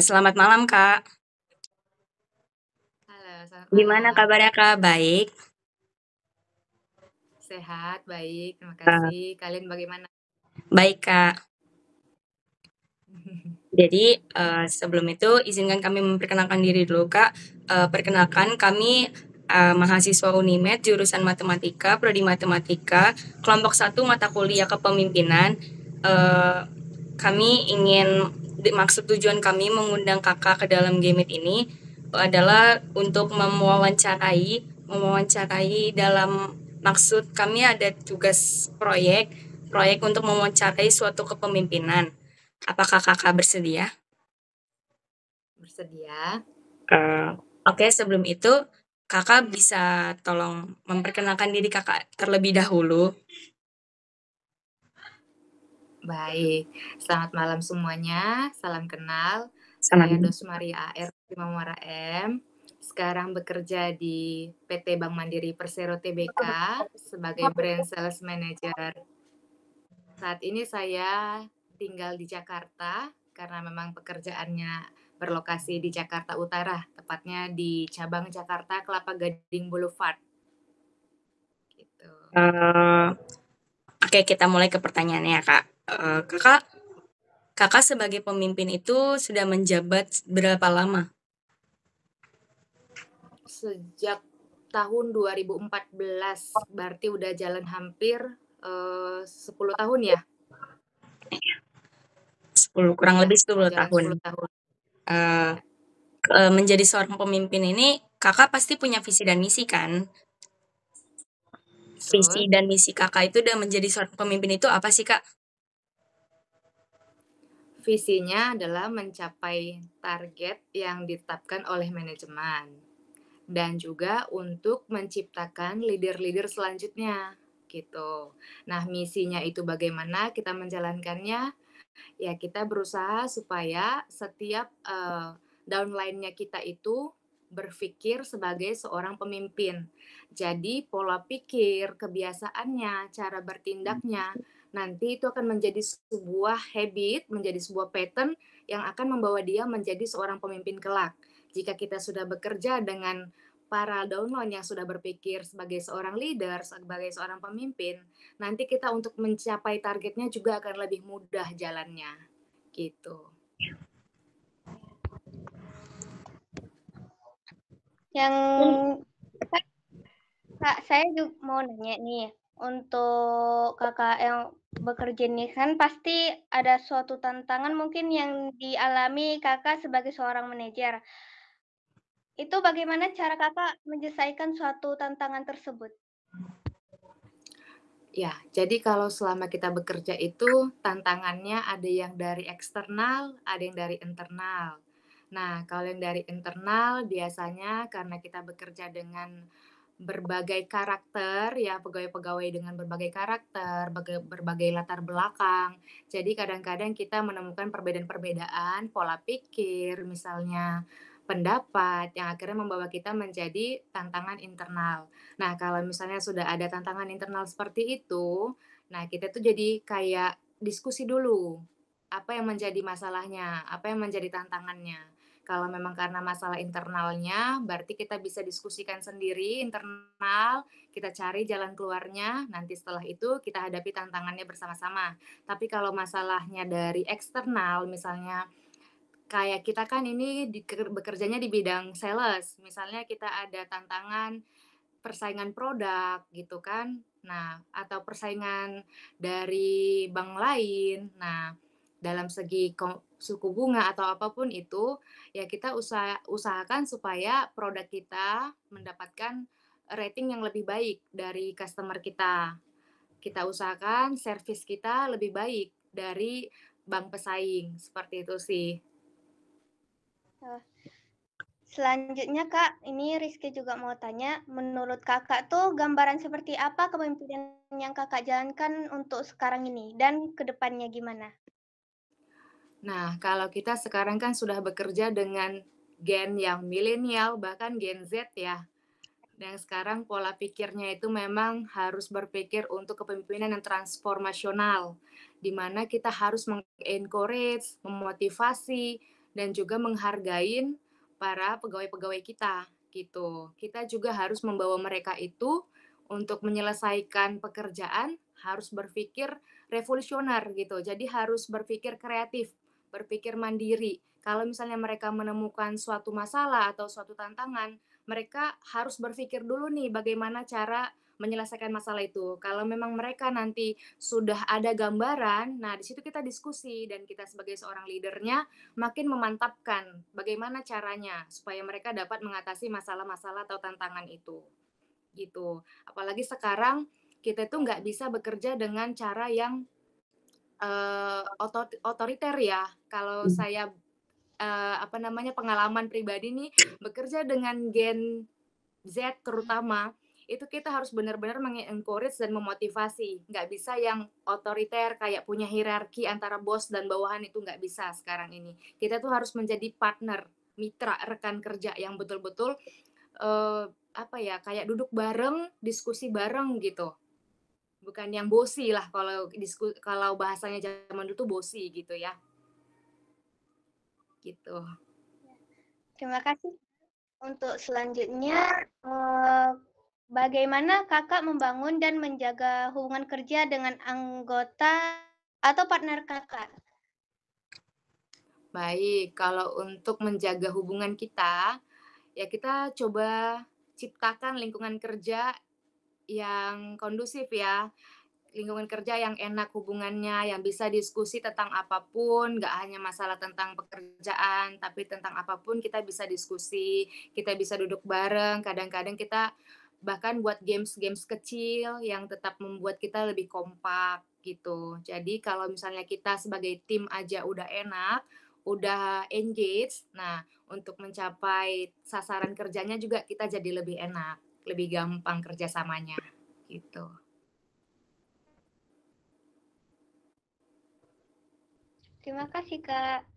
Selamat malam, Kak. Halo, selamat Gimana malam. kabarnya, Kak? Baik? Sehat, baik, terima Eee, kasih. Kalian bagaimana? Baik, Kak. Jadi, sebelum itu izinkan kami memperkenalkan diri dulu, Kak. Perkenalkan kami, mahasiswa Unimed jurusan Matematika, prodi Matematika, kelompok 1 mata kuliah Kepemimpinan. Eee, Kami ingin maksud tujuan kami mengundang Kakak ke dalam Gameit ini adalah untuk mewawancarai dalam maksud kami ada tugas proyek untuk mewawancarai suatu kepemimpinan. Apakah Kakak bersedia? Bersedia? Oke, sebelum itu Kakak bisa tolong memperkenalkan diri Kakak terlebih dahulu? Baik. Selamat malam semuanya, salam kenal. Saya Sama. Dosmaria AR Primamora M. Sekarang bekerja di PT Bank Mandiri Persero Tbk sebagai Brand Sales Manager. Saat ini saya tinggal di Jakarta karena memang pekerjaannya berlokasi di Jakarta Utara, tepatnya di cabang Jakarta Kelapa Gading Boulevard. Gitu. Eee, oke, kita mulai ke pertanyaannya ya, Kak. Kakak sebagai pemimpin itu sudah menjabat berapa lama? Sejak tahun 2014, berarti udah jalan hampir 10 tahun ya? 10, kurang Iya, lebih mau 10 jalan tahun. 10 tahun. Eee Ya. Menjadi seorang pemimpin ini Kakak pasti punya visi dan misi kan? Visi Betul. dan misi Kakak itu udah menjadi seorang pemimpin itu apa sih, Kak? Visinya adalah mencapai target yang ditetapkan oleh manajemen dan juga untuk menciptakan leader-leader selanjutnya gitu. Nah, misinya itu bagaimana kita menjalankannya? Ya kita berusaha supaya setiap downline-nya kita itu berpikir sebagai seorang pemimpin. Jadi pola pikir, kebiasaannya, cara bertindaknya, nanti itu akan menjadi sebuah habit, menjadi sebuah pattern yang akan membawa dia menjadi seorang pemimpin kelak. Jika kita sudah bekerja dengan para downline yang sudah berpikir sebagai seorang leader, sebagai seorang pemimpin, nanti kita untuk mencapai targetnya juga akan lebih mudah jalannya, gitu. Yang Kak, saya juga mau nanya nih, untuk Kakak yang bekerja ini kan pasti ada suatu tantangan mungkin yang dialami Kakak sebagai seorang manajer. Itu bagaimana cara Kakak menyelesaikan suatu tantangan tersebut? Ya, jadi kalau selama kita bekerja itu tantangannya ada yang dari eksternal, ada yang dari internal. Nah, kalau yang dari internal biasanya karena kita bekerja dengan berbagai karakter ya, pegawai-pegawai dengan berbagai karakter, berbagai latar belakang. Jadi kadang-kadang kita menemukan perbedaan-perbedaan pola pikir, misalnya pendapat yang akhirnya membawa kita menjadi tantangan internal. Nah, kalau misalnya sudah ada tantangan internal seperti itu, nah kita tuh jadi kayak diskusi dulu. Apa yang menjadi masalahnya? Apa yang menjadi tantangannya? Kalau memang karena masalah internalnya, berarti kita bisa diskusikan sendiri internal, kita cari jalan keluarnya, nanti setelah itu kita hadapi tantangannya bersama-sama. Tapi kalau masalahnya dari eksternal, misalnya kayak kita kan ini bekerjanya di bidang sales, misalnya kita ada tantangan persaingan produk gitu kan. Nah, atau persaingan dari bank lain. Nah, dalam segi suku bunga atau apapun itu, ya kita usahakan supaya produk kita mendapatkan rating yang lebih baik dari customer kita. Kita usahakan service kita lebih baik dari bank pesaing, seperti itu sih. Selanjutnya Kak, ini Rizky juga mau tanya, menurut Kakak tuh gambaran seperti apa kepemimpinan yang Kakak jalankan untuk sekarang ini dan kedepannya gimana? Nah, kalau kita sekarang kan sudah bekerja dengan gen yang milenial, bahkan Gen Z ya. Dan sekarang pola pikirnya itu memang harus berpikir untuk kepemimpinan yang transformasional. di mana kita harus meng-encourage, memotivasi, dan juga menghargain para pegawai-pegawai kita, gitu. Kita juga harus membawa mereka itu untuk menyelesaikan pekerjaan harus berpikir revolusioner gitu. Jadi harus berpikir kreatif, berpikir mandiri. Kalau misalnya mereka menemukan suatu masalah atau suatu tantangan, mereka harus berpikir dulu nih bagaimana cara menyelesaikan masalah itu. Kalau memang mereka nanti sudah ada gambaran, nah di situ kita diskusi dan kita sebagai seorang leadernya makin memantapkan bagaimana caranya supaya mereka dapat mengatasi masalah-masalah atau tantangan itu. Gitu. Apalagi sekarang kita tuh nggak bisa bekerja dengan cara yang otoriter ya. Kalau saya pengalaman pribadi nih bekerja dengan Gen Z terutama itu kita harus benar-benar meng-encourage dan memotivasi. Nggak bisa yang otoriter kayak punya hierarki antara bos dan bawahan, itu nggak bisa sekarang ini. Kita tuh harus menjadi partner, mitra, rekan kerja yang betul-betul kayak duduk bareng, diskusi bareng gitu. Bukan yang bosi lah kalau bahasanya zaman dulu tuh bosi gitu ya. Gitu. Terima kasih. Untuk selanjutnya, bagaimana Kakak membangun dan menjaga hubungan kerja dengan anggota atau partner Kakak? Baik, kalau untuk menjaga hubungan kita, ya kita coba ciptakan lingkungan kerja yang kondusif ya. Lingkungan kerja yang enak hubungannya, yang bisa diskusi tentang apapun, nggak hanya masalah tentang pekerjaan, tapi tentang apapun kita bisa diskusi, kita bisa duduk bareng, kadang-kadang kita bahkan buat games-games kecil yang tetap membuat kita lebih kompak gitu. Jadi kalau misalnya kita sebagai tim aja udah enak, udah engage, nah untuk mencapai sasaran kerjanya juga kita jadi lebih enak, lebih gampang kerjasamanya gitu. Terima kasih, Kak.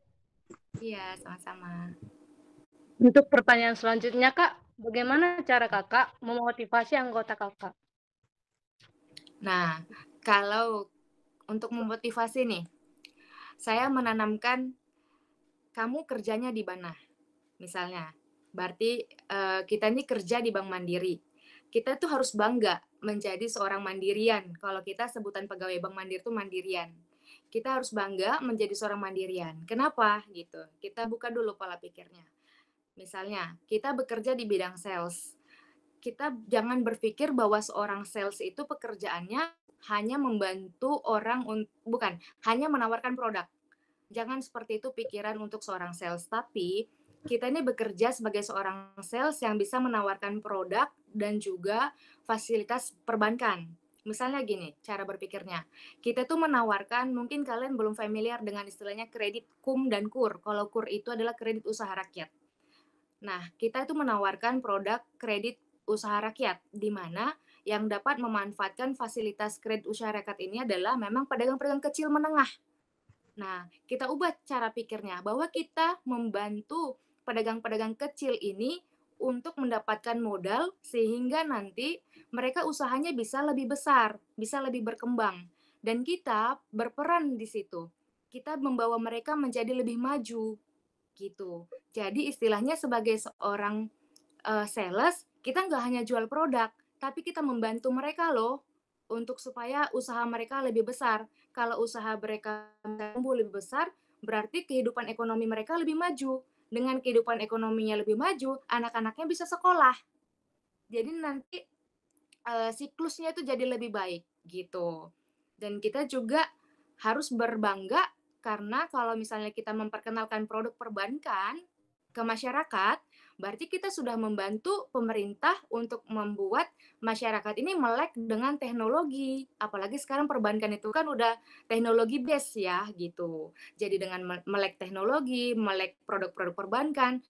Iya, sama-sama. Untuk pertanyaan selanjutnya, Kak, bagaimana cara Kakak memotivasi anggota Kakak? Nah, kalau untuk memotivasi nih, saya menanamkan kamu kerjanya di mana? Misalnya, berarti kita ini kerja di Bank Mandiri. Kita tuh harus bangga menjadi seorang mandirian. Kalau kita sebutan pegawai Bank Mandiri itu mandirian. Kita harus bangga menjadi seorang mandirian. Kenapa? Gitu. Kita buka dulu pola pikirnya. Misalnya, kita bekerja di bidang sales. Kita jangan berpikir bahwa seorang sales itu pekerjaannya hanya membantu orang, bukan, hanya menawarkan produk. Jangan seperti itu pikiran untuk seorang sales, tapi kita ini bekerja sebagai seorang sales yang bisa menawarkan produk dan juga fasilitas perbankan. Misalnya gini, cara berpikirnya. Kita tuh menawarkan, mungkin kalian belum familiar dengan istilahnya kredit KUM dan KUR. Kalau KUR itu adalah kredit usaha rakyat. Nah, kita itu menawarkan produk kredit usaha rakyat, di mana yang dapat memanfaatkan fasilitas kredit usaha rakyat ini adalah memang pedagang-pedagang kecil menengah. Nah, kita ubah cara pikirnya bahwa kita membantu pedagang-pedagang kecil ini untuk mendapatkan modal sehingga nanti mereka usahanya bisa lebih besar, bisa lebih berkembang. Dan kita berperan di situ. Kita membawa mereka menjadi lebih maju gitu. Jadi istilahnya sebagai seorang sales, kita nggak hanya jual produk, tapi kita membantu mereka loh untuk supaya usaha mereka lebih besar. Kalau usaha mereka tumbuh lebih besar, berarti kehidupan ekonomi mereka lebih maju. Dengan kehidupan ekonominya lebih maju, anak-anaknya bisa sekolah. Jadi nanti siklusnya itu jadi lebih baik gitu. Dan kita juga harus berbangga karena kalau misalnya kita memperkenalkan produk perbankan ke masyarakat, berarti kita sudah membantu pemerintah untuk membuat masyarakat ini melek dengan teknologi. Apalagi sekarang perbankan itu kan udah teknologi base ya gitu. Jadi dengan melek teknologi, melek produk-produk perbankan,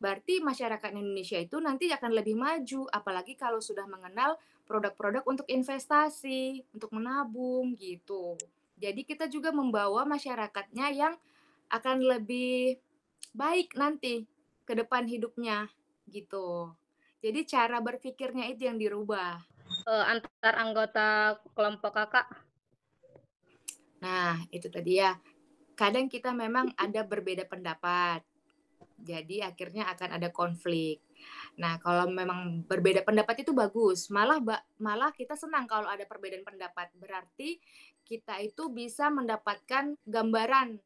berarti masyarakat Indonesia itu nanti akan lebih maju, apalagi kalau sudah mengenal produk-produk untuk investasi, untuk menabung gitu. Jadi kita juga membawa masyarakatnya yang akan lebih baik nanti ke depan hidupnya gitu. Jadi cara berpikirnya itu yang dirubah. Antar anggota kelompok Kakak? Nah, itu tadi ya. Kadang kita memang ada berbeda pendapat. Jadi akhirnya akan ada konflik. Nah, kalau memang berbeda pendapat itu bagus. Malah kita senang kalau ada perbedaan pendapat. Berarti kita itu bisa mendapatkan gambaran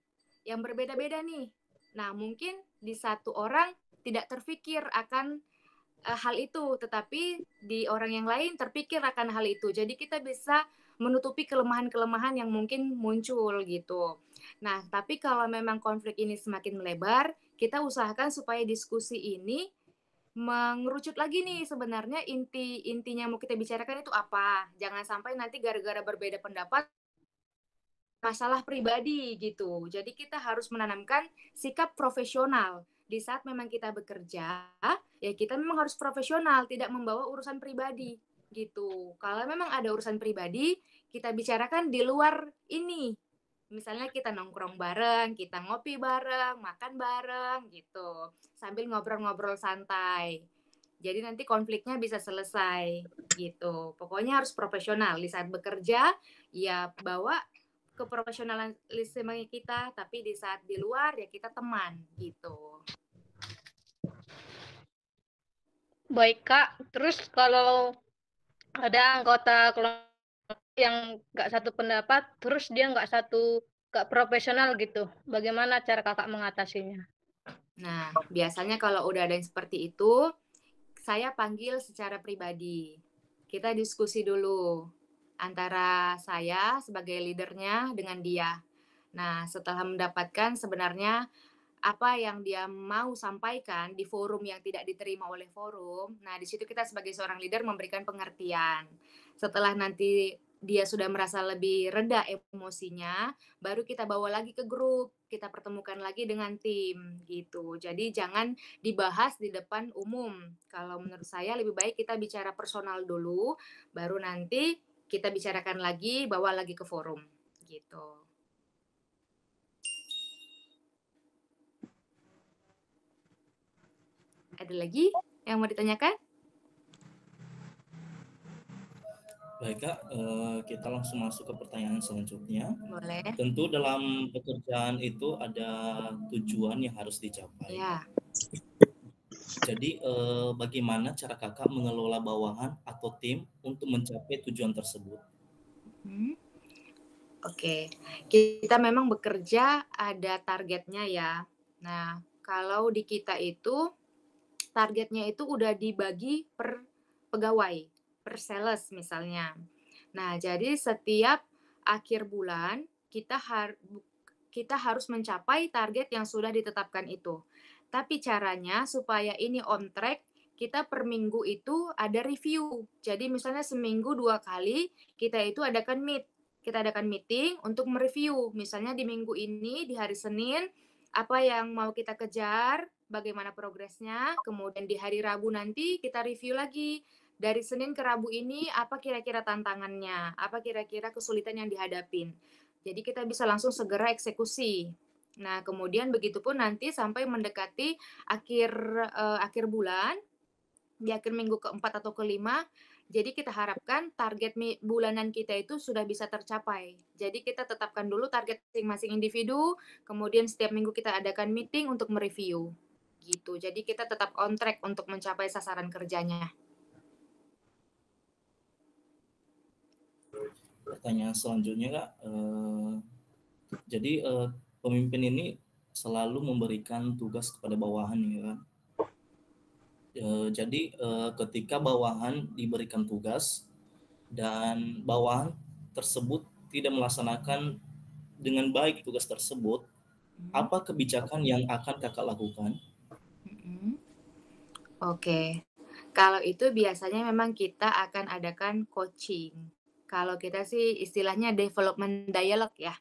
yang berbeda-beda nih. Nah, mungkin di satu orang tidak terfikir akan hal itu, tetapi di orang yang lain terpikir akan hal itu. Jadi kita bisa menutupi kelemahan-kelemahan yang mungkin muncul gitu. Nah, tapi kalau memang konflik ini semakin melebar, kita usahakan supaya diskusi ini mengerucut lagi nih sebenarnya intinya mau kita bicarakan itu apa. Jangan sampai nanti gara-gara berbeda pendapat masalah pribadi gitu. Jadi kita harus menanamkan sikap profesional. Di saat memang kita bekerja, ya kita memang harus profesional, tidak membawa urusan pribadi gitu. Kalau memang ada urusan pribadi, kita bicarakan di luar ini. Misalnya kita nongkrong bareng, kita ngopi bareng, makan bareng gitu. Sambil ngobrol-ngobrol santai. Jadi nanti konfliknya bisa selesai gitu. Pokoknya harus profesional di saat bekerja, ya bawa keprofesionalisme kita, tapi di saat di luar ya kita teman gitu. Baik Kak, terus kalau ada anggota kelompok yang nggak satu pendapat, terus dia nggak profesional gitu, bagaimana cara Kakak mengatasinya? Nah, biasanya kalau udah ada yang seperti itu, saya panggil secara pribadi. Kita diskusi dulu antara saya sebagai leadernya dengan dia. Nah, setelah mendapatkan sebenarnya apa yang dia mau sampaikan di forum yang tidak diterima oleh forum, nah di situ kita sebagai seorang leader memberikan pengertian. Setelah nanti dia sudah merasa lebih reda emosinya, baru kita bawa lagi ke grup, kita pertemukan lagi dengan tim gitu. Jadi jangan dibahas di depan umum. Kalau menurut saya lebih baik kita bicara personal dulu, baru nanti kita bicarakan lagi, bawa lagi ke forum gitu. Ada lagi yang mau ditanyakan? Baik Kak, kita langsung masuk ke pertanyaan selanjutnya. Boleh. Tentu dalam pekerjaan itu ada tujuan yang harus dicapai. Ya. Jadi bagaimana cara Kakak mengelola bawahan atau tim untuk mencapai tujuan tersebut? Oke, kita memang bekerja ada targetnya ya. Nah, kalau di kita itu targetnya itu udah dibagi per pegawai, per sales misalnya. Nah, jadi setiap akhir bulan kita harus mencapai target yang sudah ditetapkan itu. Tapi caranya supaya ini on track, kita per minggu itu ada review. Jadi misalnya seminggu 2 kali kita itu kita adakan meeting untuk mereview. Misalnya di minggu ini di hari Senin apa yang mau kita kejar, bagaimana progresnya. Kemudian di hari Rabu nanti kita review lagi. Dari Senin ke Rabu ini apa kira-kira tantangannya, apa kira-kira kesulitan yang dihadapin. Jadi kita bisa langsung segera eksekusi. Nah, kemudian begitupun nanti sampai mendekati akhir bulan, di akhir minggu keempat atau kelima, jadi kita harapkan target bulanan kita itu sudah bisa tercapai. Jadi kita tetapkan dulu target masing-masing individu, kemudian setiap minggu kita adakan meeting untuk mereview. Gitu. Jadi kita tetap on track untuk mencapai sasaran kerjanya. Pertanyaan selanjutnya Kak, jadi pemimpin ini selalu memberikan tugas kepada bawahan ya kan. Jadi ketika bawahan diberikan tugas dan bawahan tersebut tidak melaksanakan dengan baik tugas tersebut, apa kebijakan yang akan Kakak lakukan? Oke, kalau itu biasanya memang kita akan adakan coaching. Kalau kita sih istilahnya development dialog ya.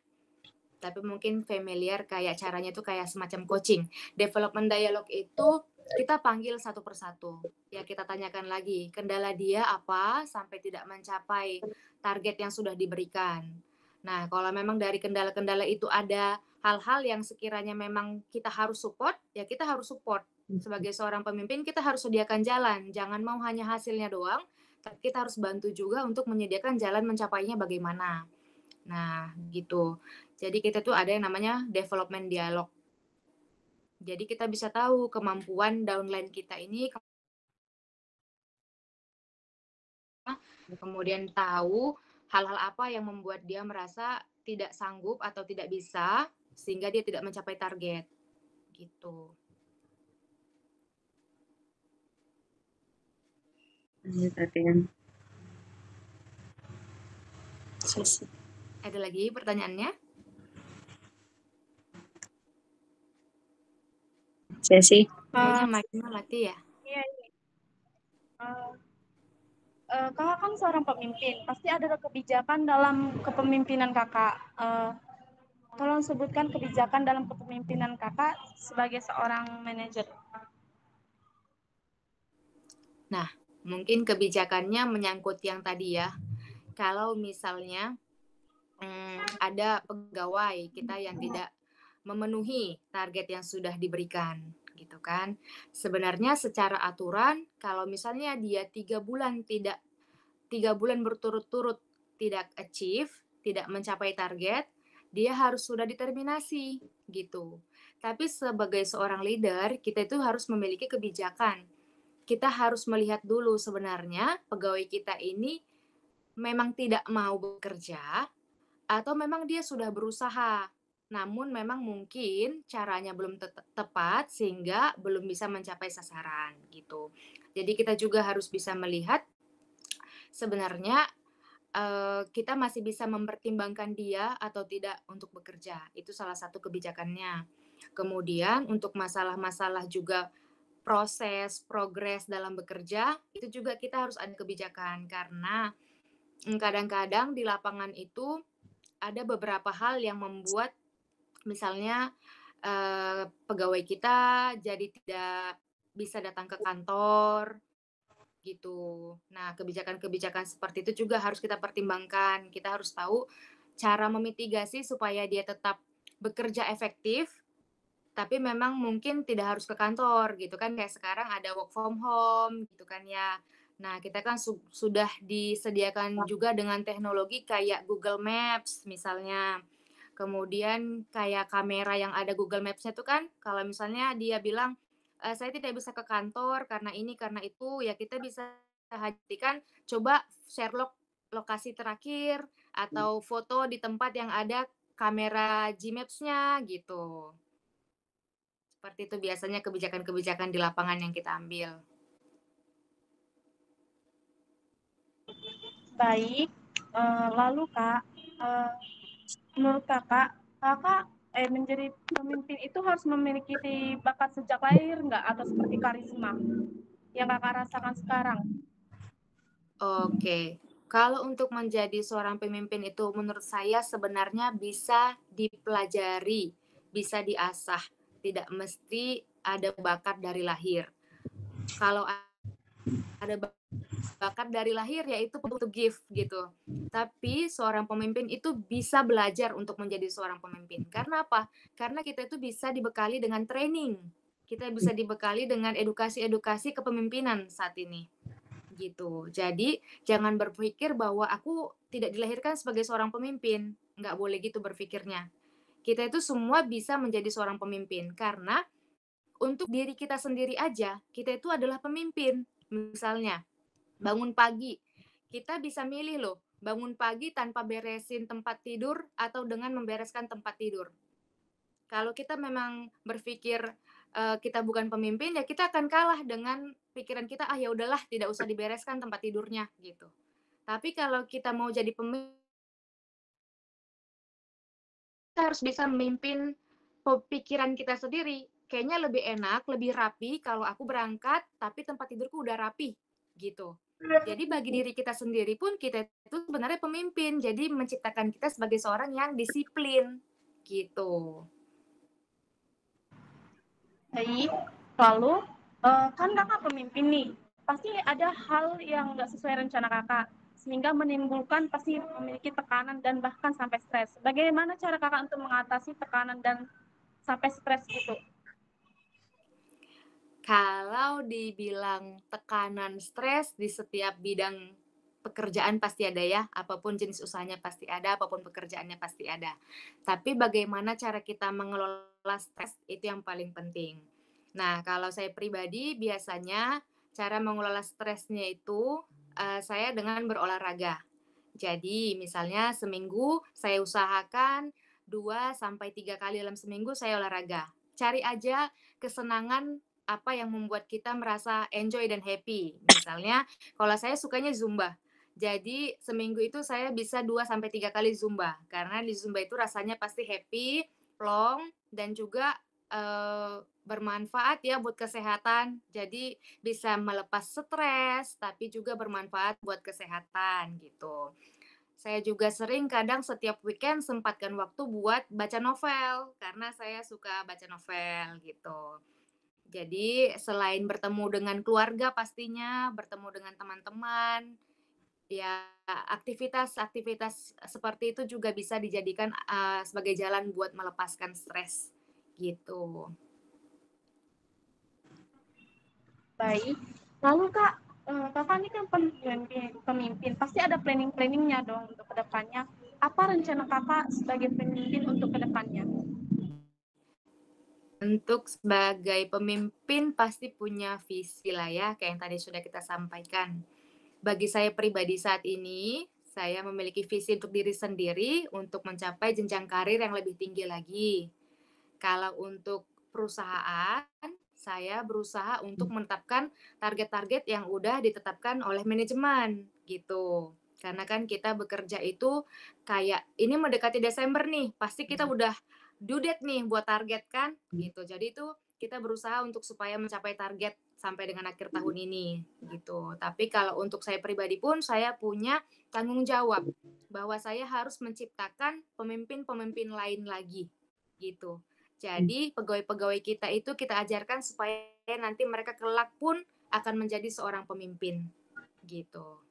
Tapi mungkin familiar kayak caranya itu kayak semacam coaching. Development dialog itu kita panggil satu persatu. Ya kita tanyakan lagi, kendala dia apa sampai tidak mencapai target yang sudah diberikan. Nah, kalau memang dari kendala-kendala itu ada hal-hal yang sekiranya memang kita harus support, ya kita harus support. Sebagai seorang pemimpin kita harus sediakan jalan, jangan mau hanya hasilnya doang, tapi kita harus bantu juga untuk menyediakan jalan mencapainya bagaimana. Nah, gitu. Jadi kita tuh ada yang namanya development dialog. Jadi kita bisa tahu kemampuan downline kita ini, kemudian tahu hal-hal apa yang membuat dia merasa tidak sanggup atau tidak bisa, sehingga dia tidak mencapai target. Gitu. Perhatian. Sesi. Ada lagi pertanyaannya? Sesi. Kayaknya mati ya. Iya. Kakak kan seorang pemimpin, pasti ada kebijakan dalam kepemimpinan kakak. Tolong sebutkan kebijakan dalam kepemimpinan kakak sebagai seorang manajer. Nah, mungkin kebijakannya menyangkut yang tadi ya. Kalau misalnya ada pegawai kita yang tidak memenuhi target yang sudah diberikan, gitu kan. Sebenarnya secara aturan, kalau misalnya dia 3 bulan berturut-turut tidak achieve, tidak mencapai target, dia harus sudah diterminasi, gitu. Tapi sebagai seorang leader, kita itu harus memiliki kebijakan. Kita harus melihat dulu sebenarnya pegawai kita ini memang tidak mau bekerja atau memang dia sudah berusaha, namun memang mungkin caranya belum tepat sehingga belum bisa mencapai sasaran gitu. Jadi kita juga harus bisa melihat sebenarnya kita masih bisa mempertimbangkan dia atau tidak untuk bekerja. Itu salah satu kebijakannya. Kemudian untuk masalah-masalah juga proses, progres dalam bekerja, itu juga kita harus ada kebijakan karena kadang-kadang di lapangan itu ada beberapa hal yang membuat misalnya pegawai kita jadi tidak bisa datang ke kantor gitu. Nah, kebijakan-kebijakan seperti itu juga harus kita pertimbangkan. Kita harus tahu cara memitigasi supaya dia tetap bekerja efektif, tapi memang mungkin tidak harus ke kantor gitu kan. Kayak sekarang ada work from home gitu kan ya. Nah, kita kan sudah disediakan juga dengan teknologi kayak Google Maps misalnya. Kemudian kayak kamera yang ada Google Maps-nya tuh kan, kalau misalnya dia bilang, saya tidak bisa ke kantor karena ini, karena itu, ya kita bisa hatikan, coba share lokasi terakhir atau foto di tempat yang ada kamera Gmaps-nya gitu. Seperti itu biasanya kebijakan-kebijakan di lapangan yang kita ambil. Baik, lalu Kak, menurut kakak menjadi pemimpin itu harus memiliki bakat sejak lahir nggak, atau seperti karisma yang kakak rasakan sekarang? Oke, kalau untuk menjadi seorang pemimpin itu menurut saya sebenarnya bisa dipelajari, bisa diasah, tidak mesti ada bakat dari lahir. Kalau ada bakat dari lahir yaitu to give gitu. Tapi seorang pemimpin itu bisa belajar untuk menjadi seorang pemimpin. Karena apa? Karena kita itu bisa dibekali dengan training. Kita bisa dibekali dengan edukasi-edukasi kepemimpinan saat ini. Gitu. Jadi jangan berpikir bahwa aku tidak dilahirkan sebagai seorang pemimpin. Nggak boleh gitu berpikirnya. Kita itu semua bisa menjadi seorang pemimpin. Karena untuk diri kita sendiri aja, kita itu adalah pemimpin. Misalnya, bangun pagi, kita bisa milih loh, bangun pagi tanpa beresin tempat tidur atau dengan membereskan tempat tidur. Kalau kita memang berpikir kita bukan pemimpin, ya kita akan kalah dengan pikiran kita, ya udahlah, tidak usah dibereskan tempat tidurnya gitu. Tapi kalau kita mau jadi pemimpin, kita harus bisa memimpin pikiran kita sendiri. Kayaknya lebih enak, lebih rapi kalau aku berangkat tapi tempat tidurku udah rapi gitu. Jadi bagi diri kita sendiri pun kita itu sebenarnya pemimpin. Jadi menciptakan kita sebagai seorang yang disiplin gitu. Baik, lalu kan kakak pemimpin nih, pasti ada hal yang nggak sesuai rencana kakak, sehingga menimbulkan pasti memiliki tekanan dan bahkan sampai stres. Bagaimana cara kakak untuk mengatasi tekanan dan sampai stres gitu? Kalau dibilang tekanan stres di setiap bidang pekerjaan pasti ada ya, apapun jenis usahanya pasti ada, apapun pekerjaannya pasti ada. Tapi bagaimana cara kita mengelola stres itu yang paling penting. Nah, kalau saya pribadi biasanya cara mengelola stresnya itu saya dengan berolahraga. Jadi misalnya seminggu saya usahakan 2-3 kali dalam seminggu saya olahraga. Cari aja kesenangan apa yang membuat kita merasa enjoy dan happy. Misalnya kalau saya sukanya Zumba. Jadi seminggu itu saya bisa 2-3 kali Zumba. Karena di Zumba itu rasanya pasti happy, plong, dan juga bermanfaat ya buat kesehatan. Jadi bisa melepas stres, tapi juga bermanfaat buat kesehatan gitu. Saya juga sering kadang setiap weekend sempatkan waktu buat baca novel, karena saya suka baca novel gitu. Jadi selain bertemu dengan keluarga pastinya, bertemu dengan teman-teman, ya aktivitas-aktivitas seperti itu juga bisa dijadikan sebagai jalan buat melepaskan stres gitu. Baik. Lalu Kak, Kakak ini kan pemimpin, pasti ada planning-planningnya dong untuk kedepannya. Apa rencana Kakak sebagai pemimpin untuk kedepannya? Untuk sebagai pemimpin pasti punya visi lah ya, kayak yang tadi sudah kita sampaikan. Bagi saya pribadi saat ini, saya memiliki visi untuk diri sendiri untuk mencapai jenjang karir yang lebih tinggi lagi. Kalau untuk perusahaan, saya berusaha untuk menetapkan target-target yang udah ditetapkan oleh manajemen gitu. Karena kan kita bekerja itu kayak ini mendekati Desember nih, pasti kita udah due date nih buat target kan gitu. Jadi itu kita berusaha untuk supaya mencapai target sampai dengan akhir tahun ini gitu. Tapi kalau untuk saya pribadi pun saya punya tanggung jawab bahwa saya harus menciptakan pemimpin-pemimpin lain lagi gitu. Jadi pegawai-pegawai kita itu kita ajarkan supaya nanti mereka kelak pun akan menjadi seorang pemimpin gitu.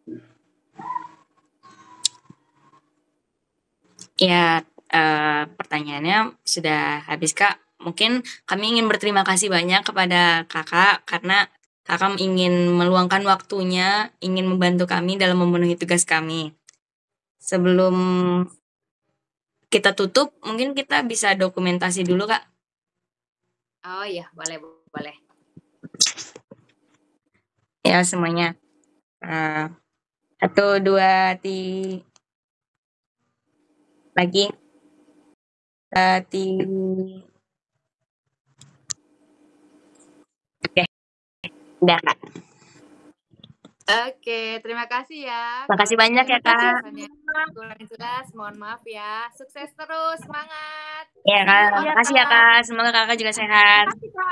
Ya, pertanyaannya sudah habis Kak. Mungkin kami ingin berterima kasih banyak kepada Kakak karena Kakak ingin meluangkan waktunya, ingin membantu kami dalam memenuhi tugas kami. Sebelum kita tutup, mungkin kita bisa dokumentasi dulu Kak. Oh iya, boleh. Ya semuanya. 1, 2, 3. Lagi. 3. Oke. Udah Kak. Oke, terima kasih ya. Terima kasih banyak ya Kak. Kurang jelas, mohon maaf ya. Sukses terus, semangat. Ya Kak, makasih ya Kak. Semoga Kakak juga sehat. Makasih Kak.